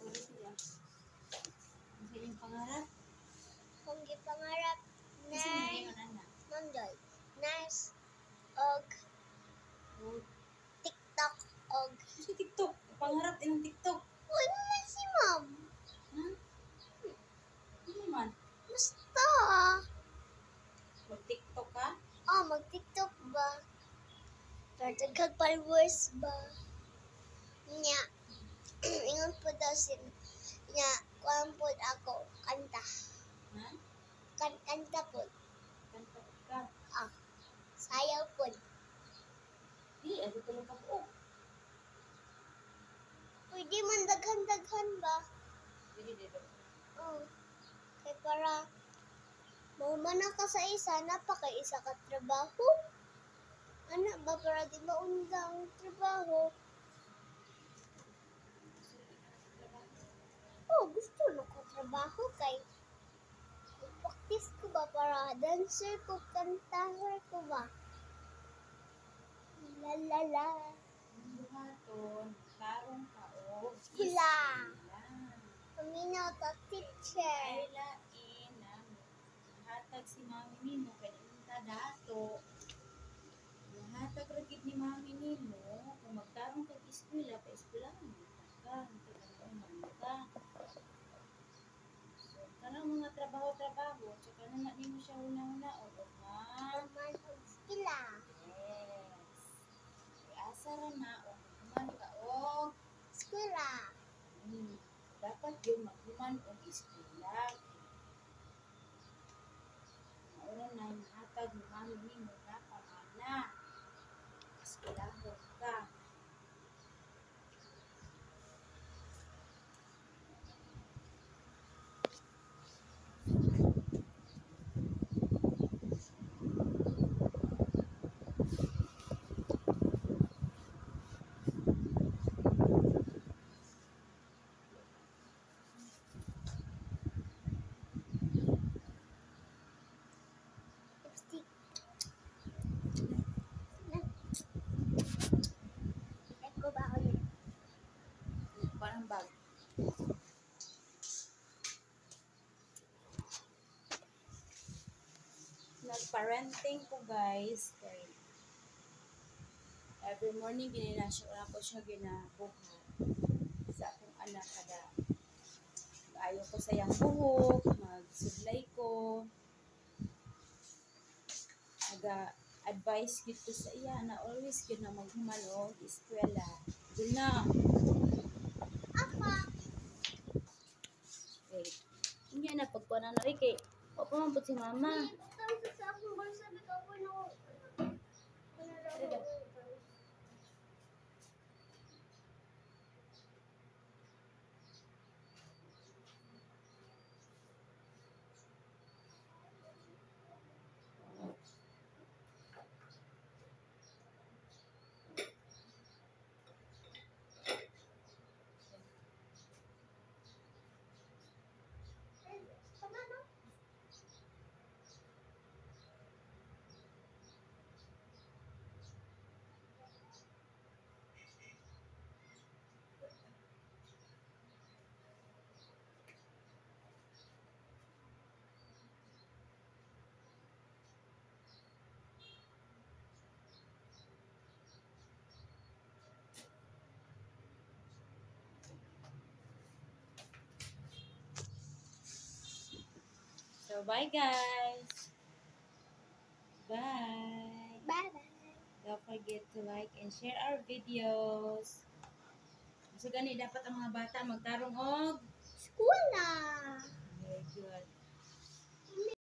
Ulit siya. Ang siling pangarap. Kung gipangarap na Kasi nangyayon anak. Mondoy, nurse, og TikTok, og Kasi TikTok. Pangarap din ng TikTok. uy naman si ma'am. Ha? Ano man? Basta. Mag-TikTok ka? Mag-TikTok ba? Tartagkag followers ba? Nya. Ingon po daw nya, kuhaan po ako, kanta. Ha? Kanta po. Kanta ka. Sayaw po. Di, ano tulong ka po? Pwede man daghan-daghan ba? Hindi, dito. Kaya para maumana ka sa isa, napaka-isa ka trabaho. Anak ba para di ba undang trabaho? Gusto na ko trabaho kay practice ko ba para dancer ko, kantaher ko ba? La la la. Ang buhaton, tarong ka o. Hula. Paminaw ta teacher. Ay, lain na. Hatag si mami nimo, kaya punta dato. Hatag ragid ni mami nimo, kung magtarong ka eskwela, pa-eskwela ka. Magtatanong ka. So, kanang mga trabaho-trabaho, tsaka na nimo siya una-una, o nga. Naman og sila. Yes. Asa ra na, o maghuman ka, o. Sila. Dapat yung maghuman o eskwela. Maura na yung hatag ni mami nimo na pamana. Eskwelahon ka. Lipstick. Eko ba ako yun? Parang bag. Nag-parenting ko guys. Kay every morning ginasya ko siya ginabuhat sa akong anak kada. Ayaw ko sayang buhok, magsudlay ko. Nag-advise gito sa iya na always gina maghuman og eskwela. Doon na. Apa? Okay. Hindi na pagkuha na rin kay o pamabot si mama. Ito sa akong bulsa bitaw ko no. So, bye guys. Bye. Bye-bye. Don't forget to like and share our videos. So, gani dapat ang mga bata magtarong og. Skula. Very good.